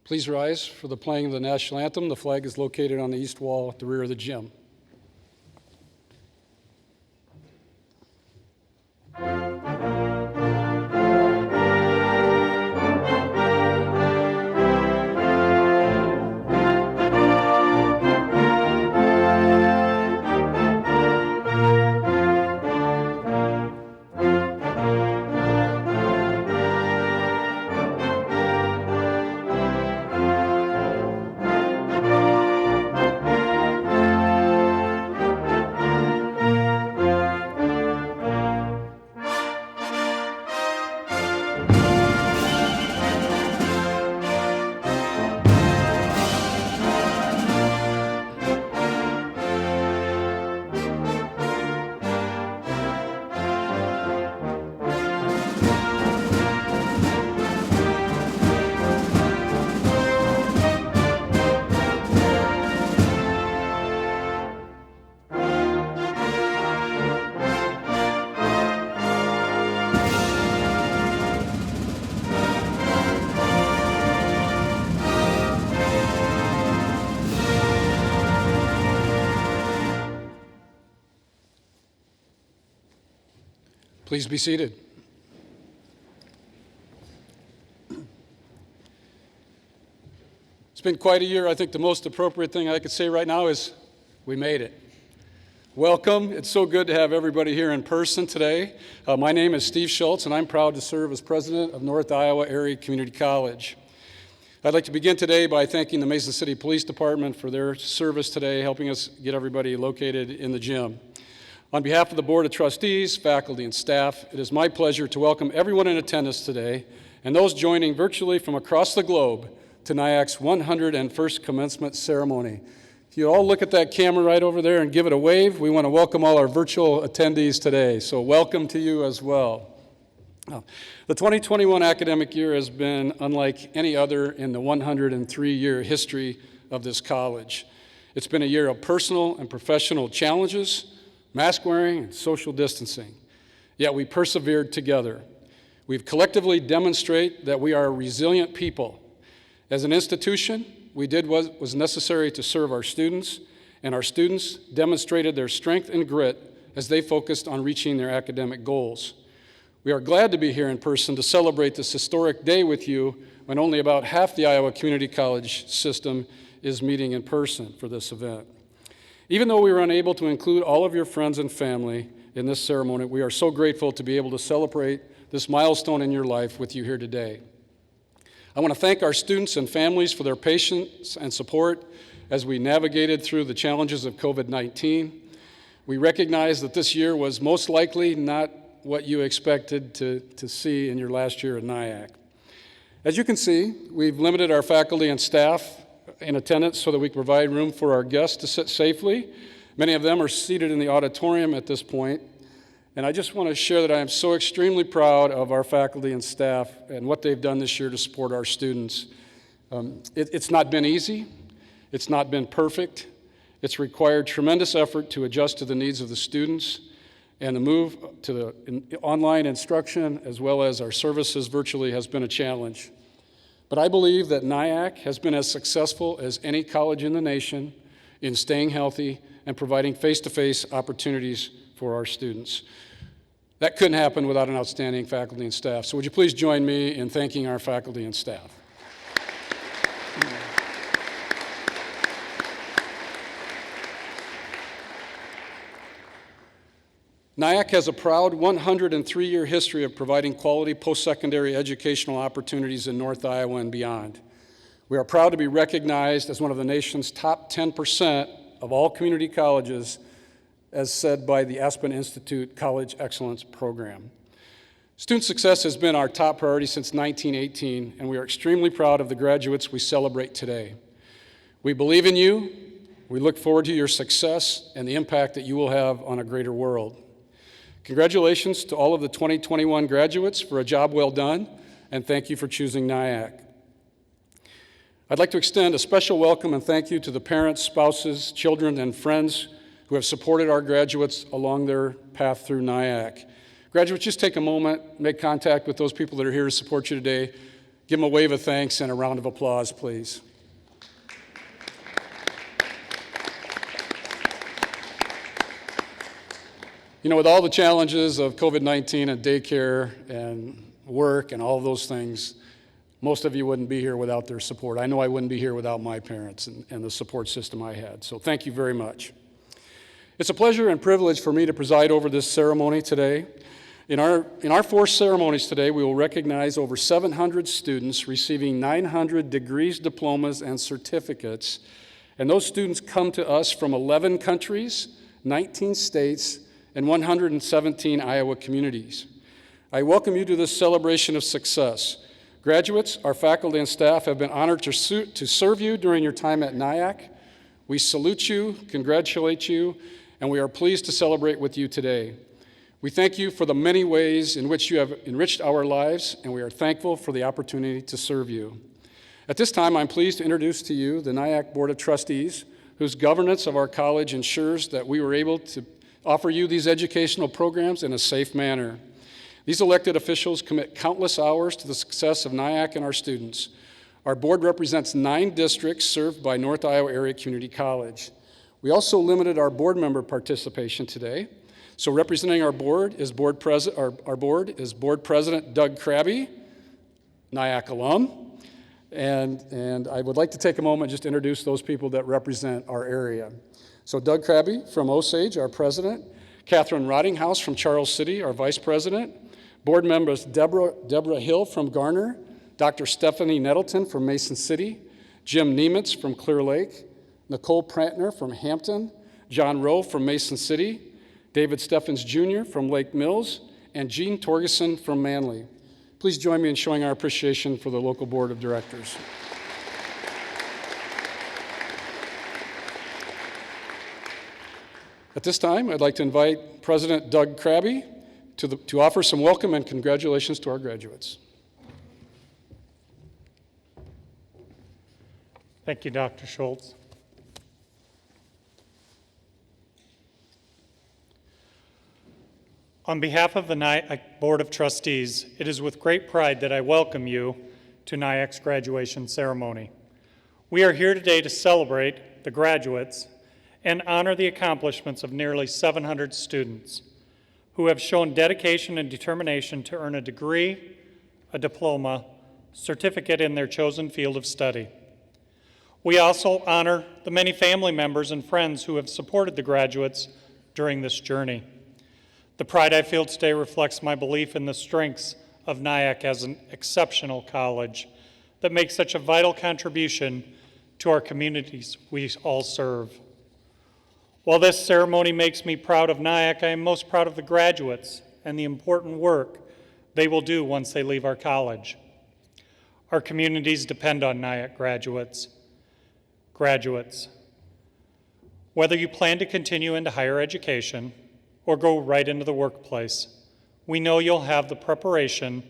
Please rise for the playing of the national anthem. The flag is located on the east wall at the rear of the gym. Please be seated. It's been quite a year. I think the most appropriate thing I could say right now is we made it. Welcome. It's so good to have everybody here in person today. My name is Steve Schultz, and I'm proud to serve as president of North Iowa Area Community College. I'd like to begin today by thanking the Mason City Police Department for their service today, helping us get everybody located in the gym. On behalf of the Board of Trustees, faculty, and staff, it is my pleasure to welcome everyone in attendance today and those joining virtually from across the globe to NIAC's 101st commencement ceremony. If you all look at that camera right over there and give it a wave, we want to welcome all our virtual attendees today. So welcome to you as well. The 2021 academic year has been unlike any other in the 103-year history of this college. It's been a year of personal and professional challenges, mask wearing, and social distancing. Yet we persevered together. We've collectively demonstrated that we are a resilient people. As an institution, we did what was necessary to serve our students, and our students demonstrated their strength and grit as they focused on reaching their academic goals. We are glad to be here in person to celebrate this historic day with you when only about half the Iowa Community College system is meeting in person for this event. Even though we were unable to include all of your friends and family in this ceremony, we are so grateful to be able to celebrate this milestone in your life with you here today. I want to thank our students and families for their patience and support as we navigated through the challenges of COVID-19. We recognize that this year was most likely not what you expected to see in your last year at NIAC. As you can see, we've limited our faculty and staff in attendance so that we can provide room for our guests to sit safely. Many of them are seated in the auditorium at this point. And I just want to share that I am so extremely proud of our faculty and staff and what they've done this year to support our students. It's not been easy. It's not been perfect. It's required tremendous effort to adjust to the needs of the students, and the move to the online instruction as well as our services virtually has been a challenge. But I believe that NIAC has been as successful as any college in the nation in staying healthy and providing face-to-face opportunities for our students. That couldn't happen without an outstanding faculty and staff. So would you please join me in thanking our faculty and staff. NIAC has a proud 103-year history of providing quality post-secondary educational opportunities in North Iowa and beyond. We are proud to be recognized as one of the nation's top 10% of all community colleges, as said by the Aspen Institute College Excellence Program. Student success has been our top priority since 1918, and we are extremely proud of the graduates we celebrate today. We believe in you. We look forward to your success and the impact that you will have on a greater world. Congratulations to all of the 2021 graduates for a job well done, and thank you for choosing NIAC. I'd like to extend a special welcome and thank you to the parents, spouses, children, and friends who have supported our graduates along their path through NIAC. Graduates, just take a moment, make contact with those people that are here to support you today. Give them a wave of thanks and a round of applause, please. You know, with all the challenges of COVID-19 and daycare and work and all of those things, most of you wouldn't be here without their support. I know I wouldn't be here without my parents and the support system I had. So thank you very much. It's a pleasure and privilege for me to preside over this ceremony today. In our 4 ceremonies today, we will recognize over 700 students receiving 900 degrees, diplomas, and certificates. And those students come to us from 11 countries, 19 states, and 117 Iowa communities. I welcome you to this celebration of success. Graduates, our faculty and staff have been honored to serve you during your time at NIAC. We salute you, congratulate you, and we are pleased to celebrate with you today. We thank you for the many ways in which you have enriched our lives, and we are thankful for the opportunity to serve you. At this time, I'm pleased to introduce to you the NIAC Board of Trustees, whose governance of our college ensures that we were able to offer you these educational programs in a safe manner. These elected officials commit countless hours to the success of NIAC and our students. Our board represents 9 districts served by North Iowa Area Community College. We also limited our board member participation today. So representing our board is Board President Doug Krabbe, NIAC alum. And I would like to take a moment just to introduce those people that represent our area. So Doug Krabbe from Osage, our president. Catherine Rottinghouse from Charles City, our vice president. Board members Deborah Hill from Garner, Dr. Stephanie Nettleton from Mason City, Jim Niemitz from Clear Lake, Nicole Prantner from Hampton, John Rowe from Mason City, David Steffens Jr. from Lake Mills, and Gene Torgeson from Manly. Please join me in showing our appreciation for the local board of directors. At this time, I'd like to invite President Doug Krabbe to offer some welcome and congratulations to our graduates. Thank you, Dr. Schultz. On behalf of the NIAC Board of Trustees, it is with great pride that I welcome you to NIAC's graduation ceremony. We are here today to celebrate the graduates and honor the accomplishments of nearly 700 students who have shown dedication and determination to earn a degree, a diploma, certificate in their chosen field of study. We also honor the many family members and friends who have supported the graduates during this journey. The pride I feel today reflects my belief in the strengths of NIAC as an exceptional college that makes such a vital contribution to our communities we all serve. While this ceremony makes me proud of NIAC, I am most proud of the graduates and the important work they will do once they leave our college. Our communities depend on NIAC graduates. Whether you plan to continue into higher education or go right into the workplace, we know you'll have the preparation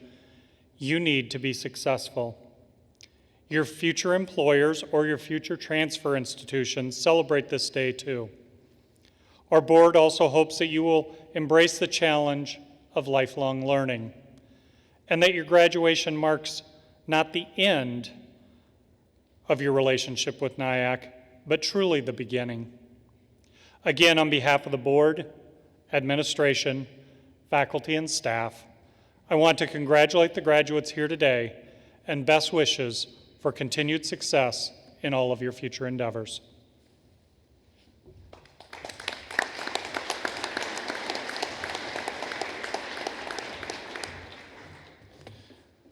you need to be successful. Your future employers or your future transfer institutions celebrate this day too. Our board also hopes that you will embrace the challenge of lifelong learning and that your graduation marks not the end of your relationship with NIAC, but truly the beginning. Again, on behalf of the board, administration, faculty, and staff, I want to congratulate the graduates here today and best wishes for continued success in all of your future endeavors.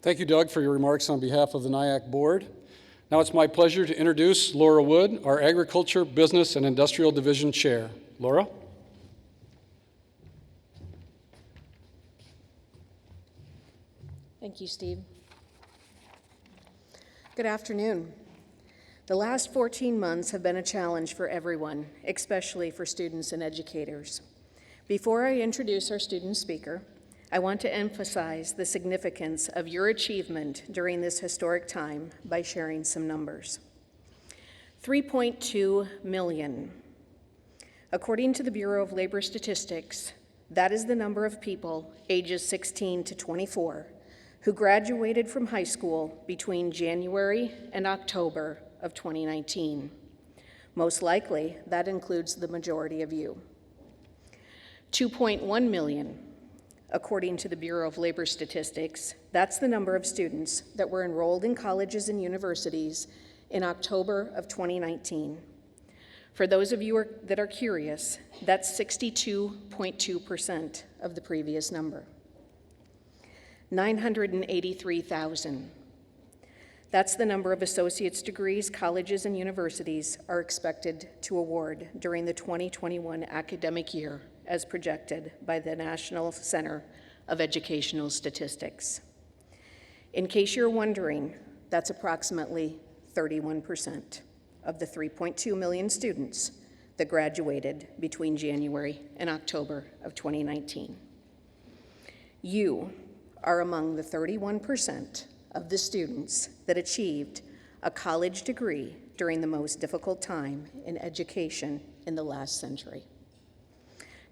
Thank you, Doug, for your remarks on behalf of the NIAC board. Now it's my pleasure to introduce Laura Wood, our Agriculture, Business, and Industrial Division Chair. Laura? Thank you, Steve. Good afternoon. The last 14 months have been a challenge for everyone, especially for students and educators. Before I introduce our student speaker, I want to emphasize the significance of your achievement during this historic time by sharing some numbers. 3.2 million. According to the Bureau of Labor Statistics, that is the number of people ages 16 to 24 who graduated from high school between January and October of 2019. Most likely, that includes the majority of you. 2.1 million, according to the Bureau of Labor Statistics, that's the number of students that were enrolled in colleges and universities in October of 2019. For those of you that are curious, that's 62.2% of the previous number. 983,000. That's the number of associate's degrees colleges and universities are expected to award during the 2021 academic year, as projected by the National Center of Educational Statistics. In case you're wondering, that's approximately 31% of the 3.2 million students that graduated between January and October of 2019. You are among the 31% of the students that achieved a college degree during the most difficult time in education in the last century.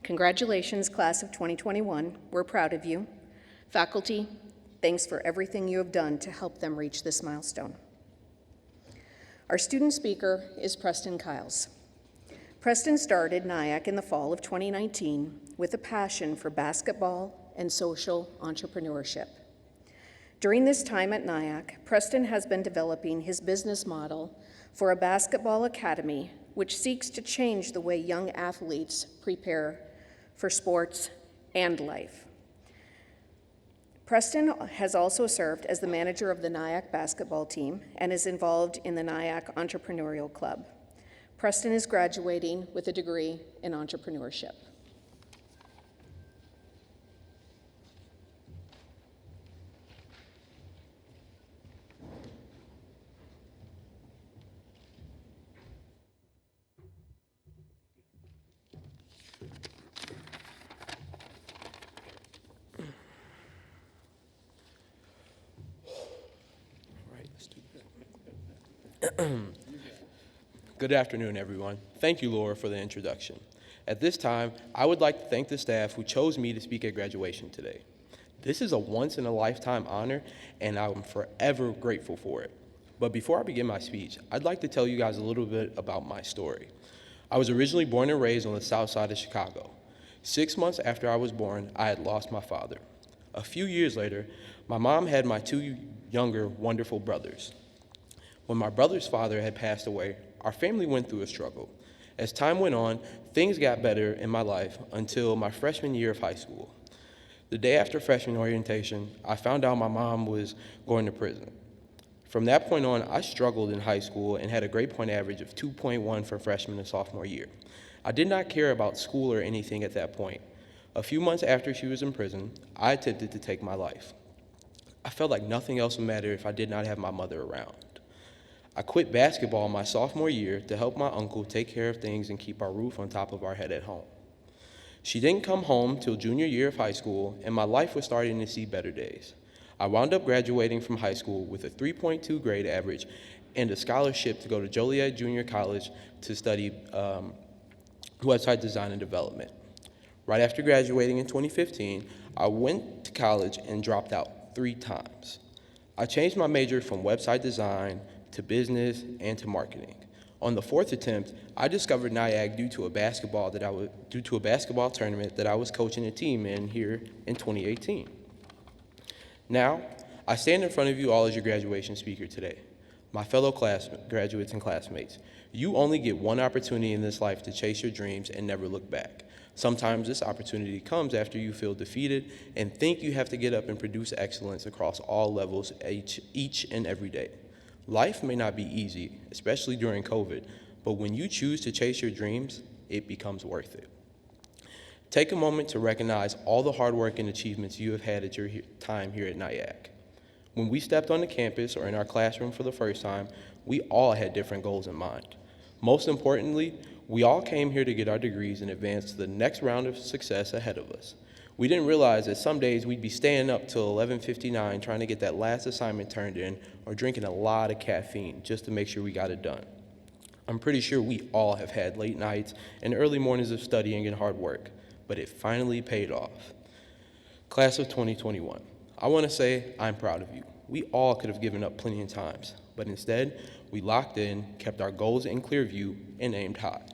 Congratulations, class of 2021. We're proud of you. Faculty, thanks for everything you have done to help them reach this milestone. Our student speaker is Preston Kiles. Preston started NIAC in the fall of 2019 with a passion for basketball and social entrepreneurship. During this time at NIAC, Preston has been developing his business model for a basketball academy which seeks to change the way young athletes prepare for sports and life. Preston has also served as the manager of the NIAC basketball team and is involved in the NIAC Entrepreneurial Club. Preston is graduating with a degree in entrepreneurship. Good afternoon, everyone. Thank you, Laura, for the introduction. At this time, I would like to thank the staff who chose me to speak at graduation today. This is a once-in-a-lifetime honor, and I'm forever grateful for it. But before I begin my speech, I'd like to tell you guys a little bit about my story. I was originally born and raised on the south side of Chicago. 6 months after I was born, I had lost my father. A few years later, my mom had my two younger, wonderful brothers. When my brother's father had passed away, our family went through a struggle. As time went on, things got better in my life until my freshman year of high school. The day after freshman orientation, I found out my mom was going to prison. From that point on, I struggled in high school and had a grade point average of 2.1 for freshman and sophomore year. I did not care about school or anything at that point. A few months after she was in prison, I attempted to take my life. I felt like nothing else would matter if I did not have my mother around. I quit basketball my sophomore year to help my uncle take care of things and keep our roof on top of our head at home. She didn't come home till junior year of high school, and my life was starting to see better days. I wound up graduating from high school with a 3.2 grade average and a scholarship to go to Joliet Junior College to study website design and development. Right after graduating in 2015, I went to college and dropped out 3 times. I changed my major from website design to business and to marketing. On the 4th attempt, I discovered NIAC due to a basketball tournament that I was coaching a team in here in 2018. Now, I stand in front of you all as your graduation speaker today. My fellow graduates and classmates, you only get one opportunity in this life to chase your dreams and never look back. Sometimes this opportunity comes after you feel defeated and think you have to get up and produce excellence across all levels each and every day. Life may not be easy, especially during COVID, but when you choose to chase your dreams, it becomes worth it. Take a moment to recognize all the hard work and achievements you have had at your time here at NIAC. When we stepped on the campus or in our classroom for the first time, we all had different goals in mind. Most importantly, we all came here to get our degrees and advance to the next round of success ahead of us. We didn't realize that some days we'd be staying up till 11:59 trying to get that last assignment turned in or drinking a lot of caffeine just to make sure we got it done. I'm pretty sure we all have had late nights and early mornings of studying and hard work, but it finally paid off. Class of 2021, I want to say I'm proud of you. We all could have given up plenty of times, but instead, we locked in, kept our goals in clear view, and aimed high.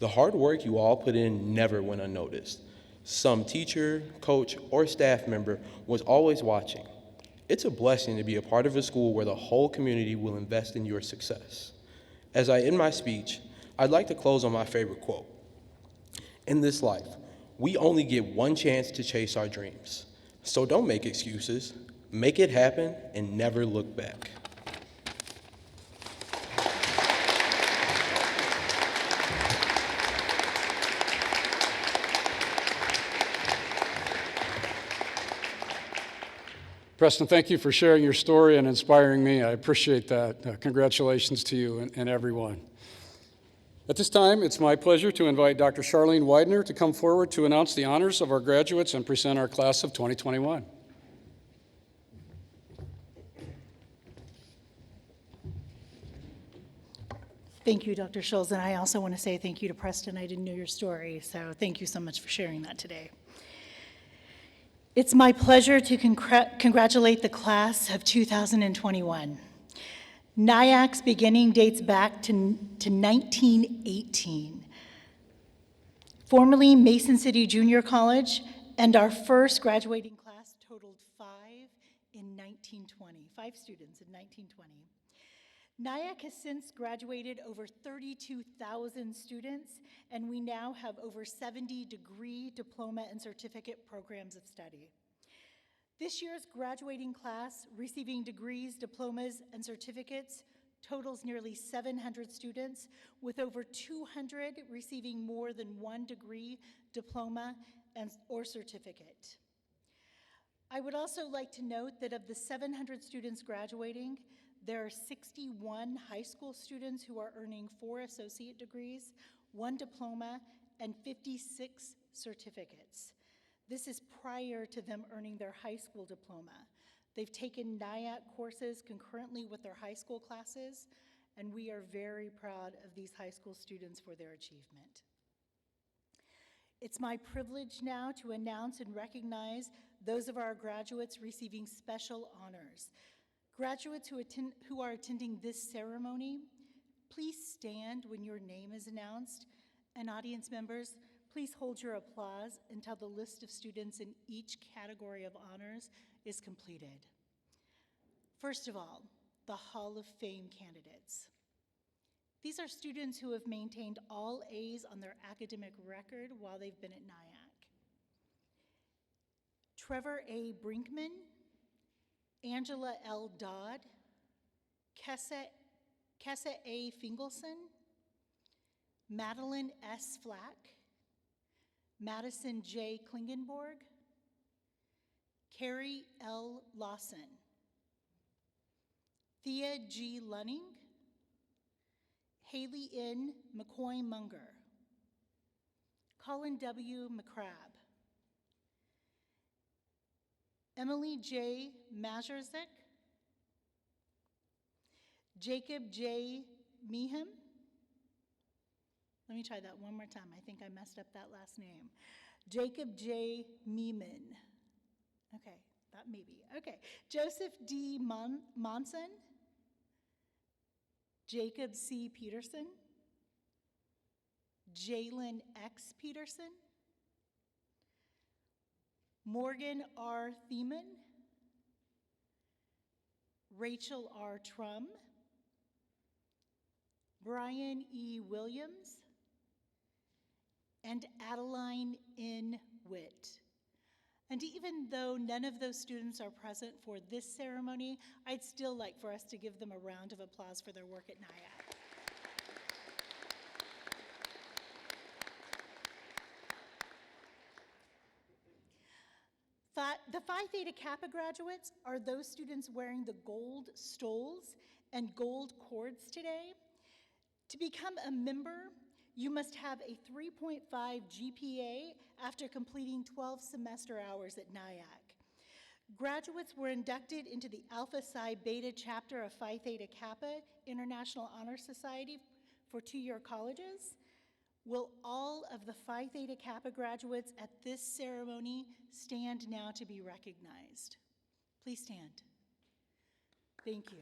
The hard work you all put in never went unnoticed. Some teacher, coach, or staff member was always watching. It's a blessing to be a part of a school where the whole community will invest in your success. As I end my speech, I'd like to close on my favorite quote. In this life, we only get one chance to chase our dreams. So don't make excuses, make it happen, and never look back. Preston, thank you for sharing your story and inspiring me. I appreciate that. Congratulations to you and everyone. At this time, it's my pleasure to invite Dr. Charlene Widener to come forward to announce the honors of our graduates and present our class of 2021. Thank you, Dr. Schultz, and I also want to say thank you to Preston. I didn't know your story, so thank you so much for sharing that today. It's my pleasure to congratulate the class of 2021. NIAC's beginning dates back to 1918. Formerly Mason City Junior College, and our first graduating class totaled 5 students in 1920. NIAC has since graduated over 32,000 students, and we now have over 70 degree, diploma, and certificate programs of study. This year's graduating class receiving degrees, diplomas, and certificates totals nearly 700 students, with over 200 receiving more than one degree, diploma, or certificate. I would also like to note that of the 700 students graduating, there are 61 high school students who are earning 4 associate degrees, 1 diploma, and 56 certificates. This is prior to them earning their high school diploma. They've taken NIAC courses concurrently with their high school classes, and we are very proud of these high school students for their achievement. It's my privilege now to announce and recognize those of our graduates receiving special honors. Graduates who are attending this ceremony, please stand when your name is announced, and audience members, please hold your applause until the list of students in each category of honors is completed. First of all, the Hall of Fame candidates. These are students who have maintained all A's on their academic record while they've been at NIAC. Trevor A. Brinkman, Angela L. Dodd, Kessa A. Fingelson, Madeline S. Flack, Madison J. Klingenborg, Carrie L. Lawson, Thea G. Lunning, Haley N. McCoy-Munger, Colin W. McCrabb, Emily J. Mazurzik, Jacob J. Meehan. Let me try that one more time. I think I messed up that last name. Jacob J. Meeman. Okay, that maybe. Okay. Joseph D. Monson, Jacob C. Peterson, Jalen X. Peterson, Morgan R. Thiemann, Rachel R. Trum, Brian E. Williams, and Adeline N. Witt. And even though none of those students are present for this ceremony, I'd still like for us to give them a round of applause for their work at NIAC. The Phi Theta Kappa graduates are those students wearing the gold stoles and gold cords today. To become a member, you must have a 3.5 GPA after completing 12 semester hours at NIAC. Graduates were inducted into the Alpha Psi Beta chapter of Phi Theta Kappa International Honor Society for 2-year colleges. Will all of the Phi Theta Kappa graduates at this ceremony stand now to be recognized? Please stand. Thank you.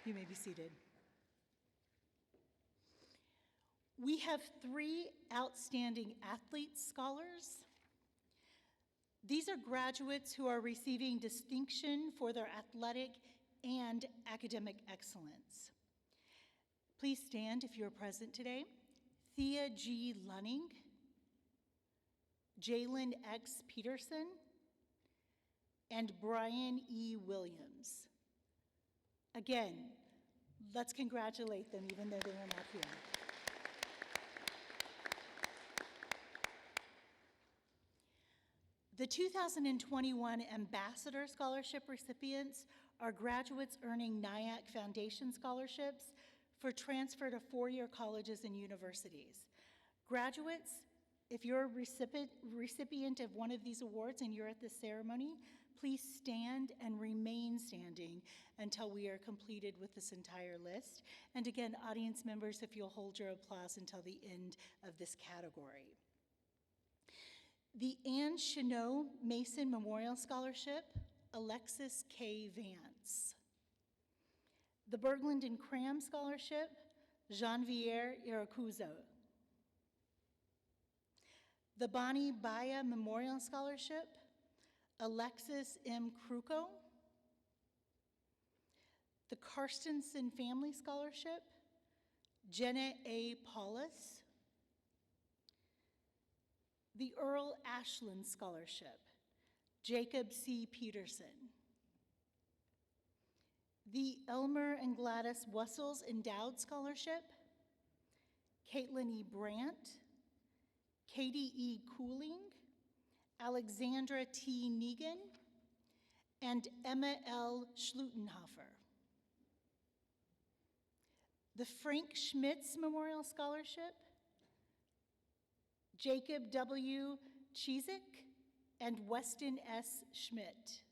You may be seated. We have 3 outstanding athlete scholars. These are graduates who are receiving distinction for their athletic and academic excellence. Please stand if you're present today. Thea G. Lunning, Jalen X. Peterson, and Brian E. Williams. Again, let's congratulate them even though they are not here. The 2021 Ambassador Scholarship recipients are graduates earning NIAC Foundation scholarships for transfer to 4-year colleges and universities. Graduates, if you're a recipient of one of these awards and you're at the ceremony, please stand and remain standing until we are completed with this entire list. And again, audience members, if you'll hold your applause until the end of this category. The Anne Chenot Mason Memorial Scholarship, Alexis K. Vance. The Berglund and Cram Scholarship, Jean-Pierre Iracuzo. The Bonnie Baya Memorial Scholarship, Alexis M. Kruko. The Karstensen Family Scholarship, Jenna A. Paulus. The Earl Ashland Scholarship, Jacob C. Peterson. The Elmer and Gladys Wessels Endowed Scholarship, Caitlin E. Brandt, Katie E. Cooling, Alexandra T. Negan, and Emma L. Schlutenhofer. The Frank Schmitz Memorial Scholarship, Jacob W. Chizik and Weston S. Schmidt.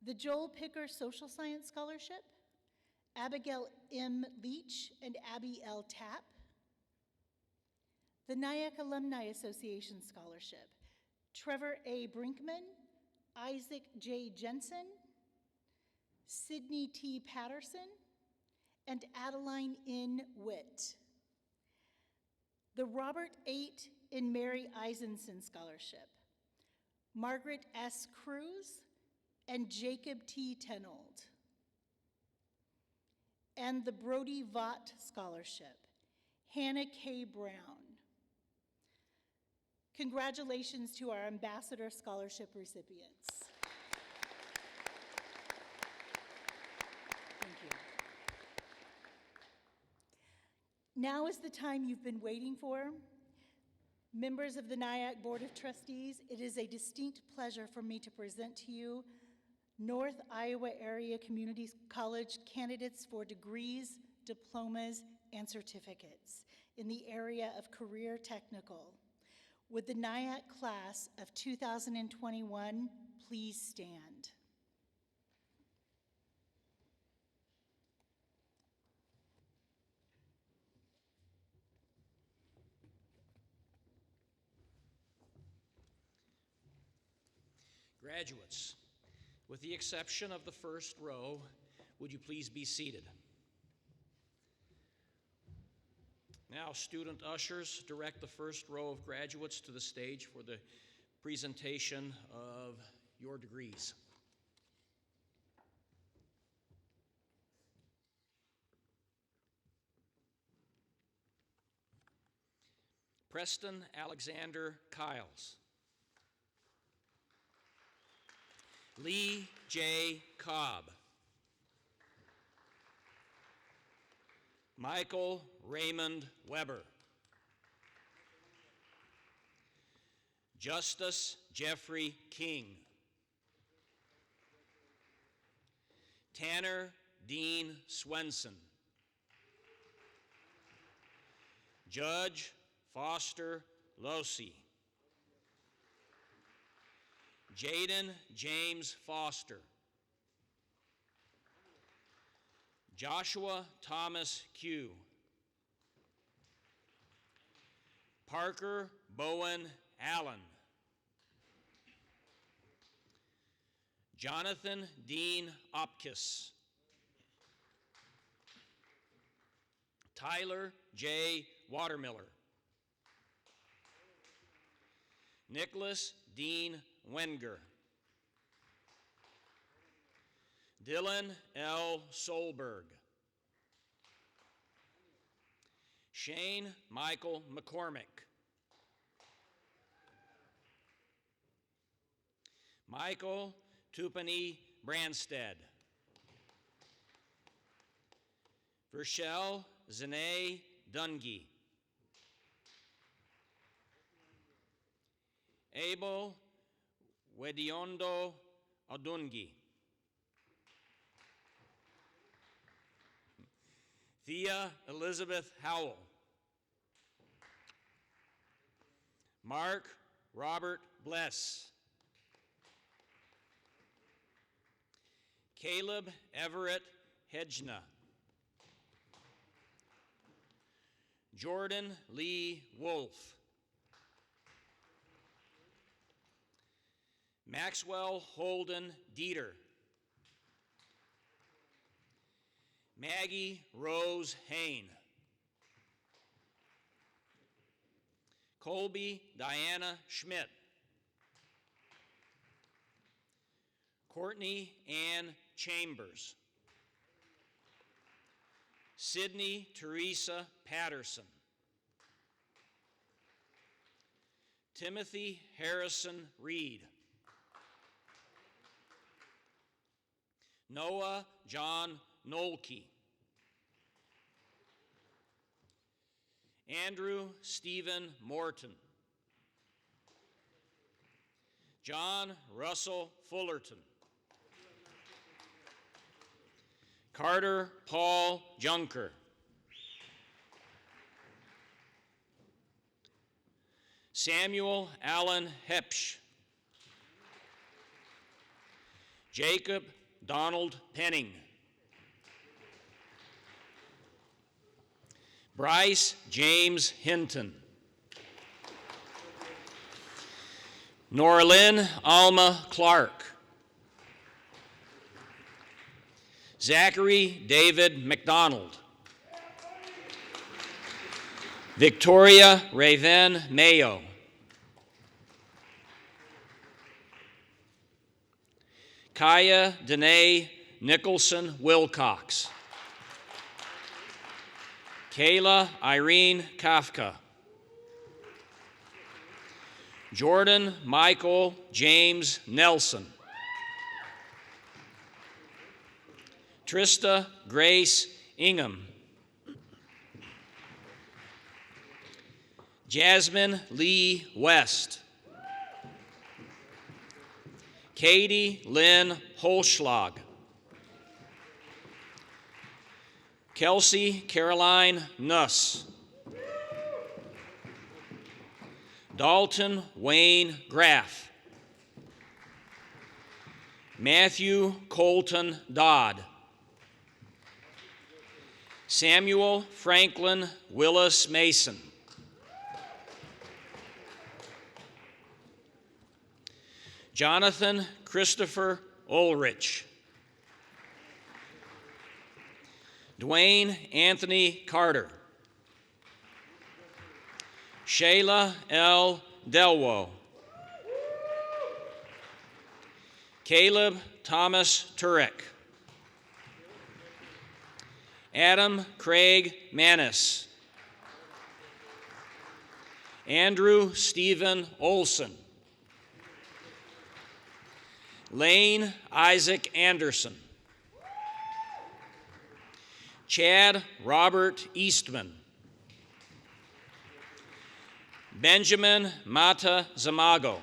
The Joel Picker Social Science Scholarship, Abigail M. Leach and Abby L. Tapp. The Nyack Alumni Association Scholarship, Trevor A. Brinkman, Isaac J. Jensen, Sydney T. Patterson, and Adeline N. Witt. The Robert Eight and Mary Eisenson Scholarship, Margaret S. Cruz and Jacob T. Tenold. And the Brody Vaught Scholarship, Hannah K. Brown. Congratulations to our Ambassador Scholarship recipients. Thank you. Now is the time you've been waiting for. Members of the NIAC Board of Trustees, it is a distinct pleasure for me to present to you North Iowa Area Community College candidates for degrees, diplomas, and certificates in the area of career technical. Would the NIAC class of 2021 please stand? Graduates, with the exception of the first row, would you please be seated? Now, student ushers, direct the first row of graduates to the stage for the presentation of your degrees. Preston Alexander Kiles. Lee J. Cobb. Michael Raymond Weber. Justice Jeffrey King. Tanner Dean Swenson. Judge Foster Losey. Jaden James Foster. Joshua Thomas Q. Parker Bowen Allen. Jonathan Dean Opkis. Tyler J. Watermiller. Nicholas Dean Wenger. Dylan L. Solberg. Shane Michael McCormick. Michael Tupani Branstead. Vershel Zane Dungy. Abel Wediondo Adungi. Thea Elizabeth Howell. Mark Robert Bless. Caleb Everett Hedgna. Jordan Lee Wolf. Maxwell Holden Dieter. Maggie Rose Hain. Colby Diana Schmidt. Courtney Ann Chambers. Sydney Teresa Patterson. Timothy Harrison Reed. Noah John Nolke. Andrew Stephen Morton. John Russell Fullerton. Carter Paul Junker. Samuel Allen Hepsch. Jacob Donald Penning. Bryce James Hinton. Norlyn Alma Clark. Zachary David McDonald. Victoria Raven Mayo. Kaya Danae Nicholson Wilcox. Kayla Irene Kafka. Jordan Michael James Nelson. Trista Grace Ingham. Jasmine Lee West. Katie Lynn Holschlag. Kelsey Caroline Nuss. Dalton Wayne Graff. Matthew Colton Dodd. Samuel Franklin Willis Mason. Jonathan Christopher Ulrich. Dwayne Anthony Carter. Shayla L. Delwo. Caleb Thomas Turek. Adam Craig Manis. Andrew Stephen Olson. Lane Isaac Anderson. Chad Robert Eastman. Benjamin Mata Zamago.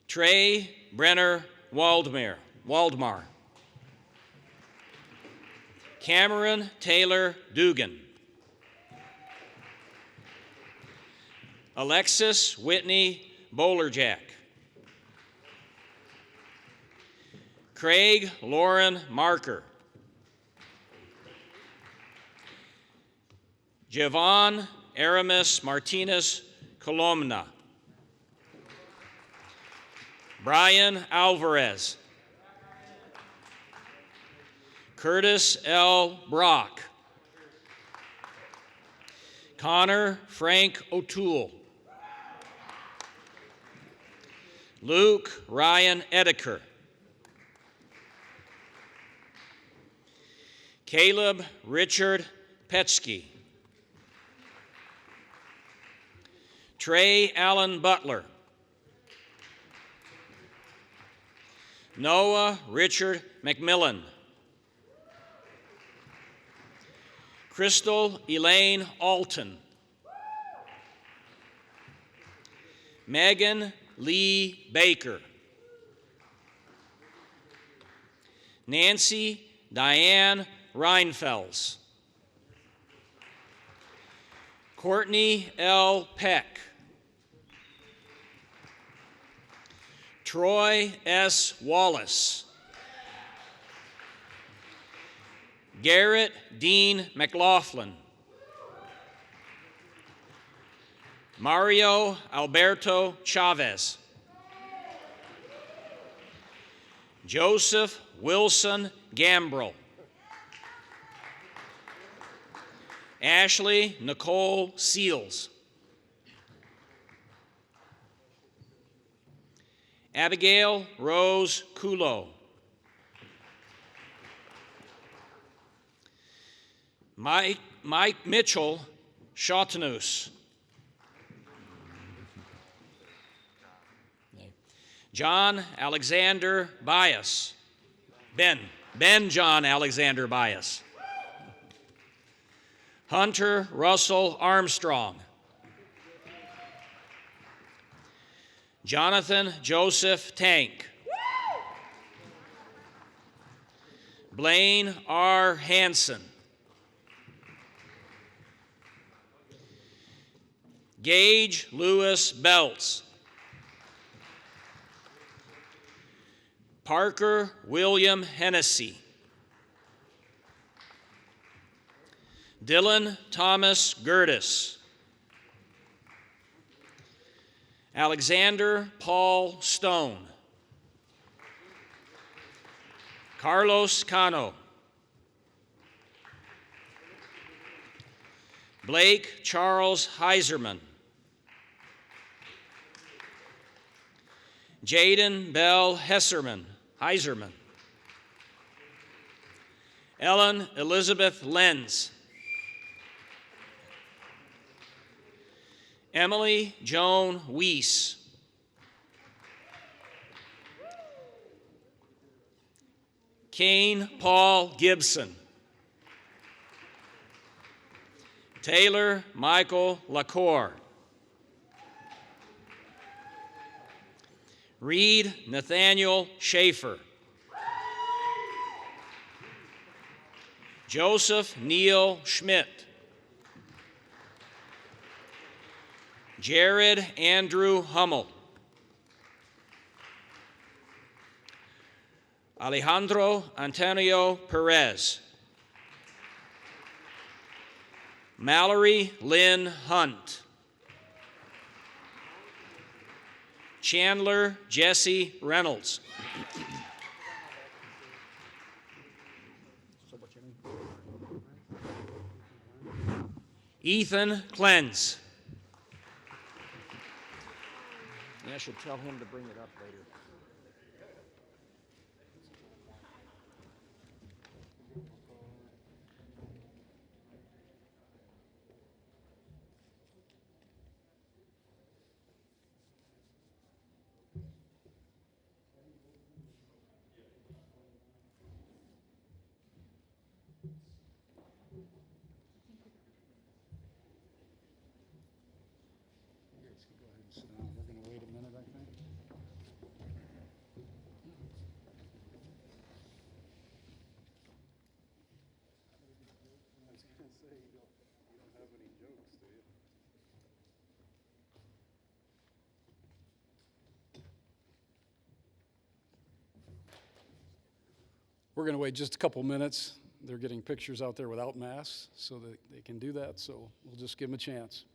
Trey Brenner Waldmar. Cameron Taylor Dugan. Alexis Whitney Bowlerjack. Craig Lauren Marker. Javon Aramis Martinez Colomna. Brian Alvarez. Curtis L. Brock. Connor Frank O'Toole. Luke Ryan Edeker. Caleb Richard Petsky. Trey Allen Butler. Noah Richard McMillan. Crystal Elaine Alton. Megan Lee Baker. Nancy Diane Reinfels. Courtney L. Peck. Troy S. Wallace. Garrett Dean McLaughlin. Mario Alberto Chavez. Joseph Wilson Gambrel. Ashley Nicole Seals. Abigail Rose Kulo. Mike Mitchell Chatanus. John Alexander Bias. Ben John Alexander Bias. Hunter Russell Armstrong. Jonathan Joseph Tank. Blaine R. Hansen. Gage Lewis Belts. Parker William Hennessy. Dylan Thomas Gertis. Alexander Paul Stone. Carlos Cano. Blake Charles Heiserman. Jaden Bell Heiserman. Ellen Elizabeth Lenz. Emily Joan Weiss. Kane Paul Gibson. Taylor Michael Lacour. Reed Nathaniel Schaefer. Joseph Neil Schmidt. Jared Andrew Hummel. Alejandro Antonio Perez. Mallory Lynn Hunt. Chandler Jesse Reynolds. Ethan Cleanse. I should tell him to bring it up later. We're going to wait just a couple minutes. they're getting pictures out there without masks so that they can do that, so we'll just give them a chance.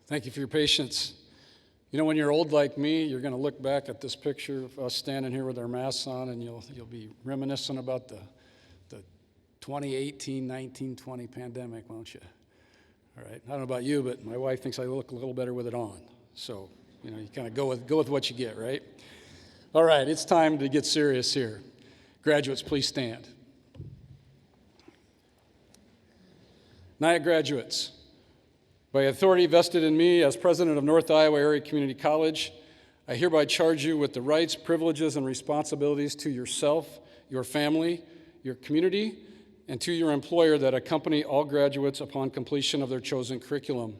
Thank you for your patience. You know, when you're old like me, you're going to look back at this picture of us standing here with our masks on, and you'll be reminiscent about the 2018, 19, 20 pandemic, won't you? All right. I don't know about you, but my wife thinks I look a little better with it on. So, you know, you kind of go with what you get, right? All right, it's time to get serious here. Graduates, please stand. NIAC graduates, by authority vested in me as president of North Iowa Area Community College, I hereby charge you with the rights, privileges, and responsibilities to yourself, your family, your community, and to your employer that accompany all graduates upon completion of their chosen curriculum.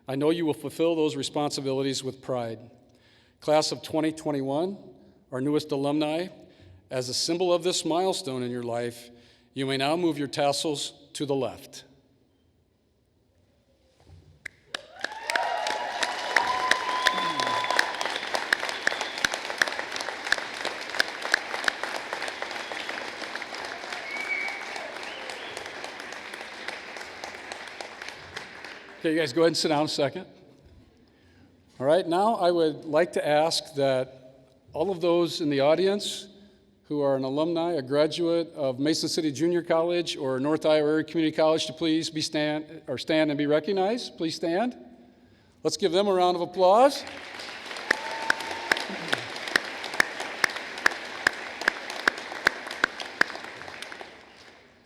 I know you will fulfill those responsibilities with pride. Class of 2021, our newest alumni, as a symbol of this milestone in your life, you may now move your tassels to the left. Okay, you guys go ahead and sit down a second. All right, now I would like to ask that all of those in the audience who are an alumni, a graduate of Mason City Junior College or North Iowa Area Community College to please stand and be recognized. Please stand. Let's give them a round of applause.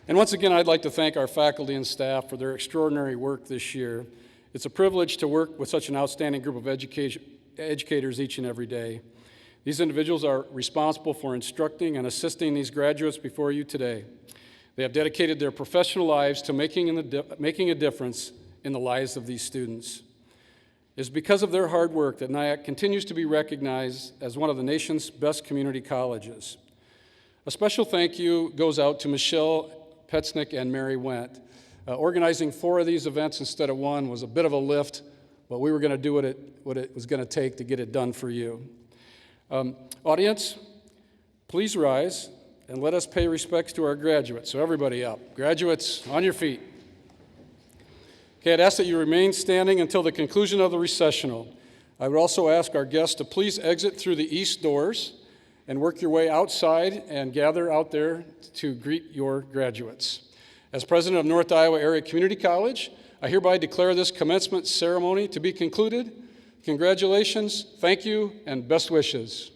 And once again, I'd like to thank our faculty and staff for their extraordinary work this year. It's a privilege to work with such an outstanding group of educators each and every day. These individuals are responsible for instructing and assisting these graduates before you today. They have dedicated their professional lives to making a difference in the lives of these students. It is because of their hard work that NIAC continues to be recognized as one of the nation's best community colleges. A special thank you goes out to Michelle Petznick and Mary Wendt. Organizing 4 of these events instead of 1 was a bit of a lift, but we were going to do what it was going to take to get it done for you. Audience, please rise and let us pay respects to our graduates. So everybody up. Graduates, on your feet. Okay, I'd ask that you remain standing until the conclusion of the recessional. I would also ask our guests to please exit through the east doors and work your way outside and gather out there to greet your graduates. As president of North Iowa Area Community College, I hereby declare this commencement ceremony to be concluded. Congratulations, thank you, and best wishes.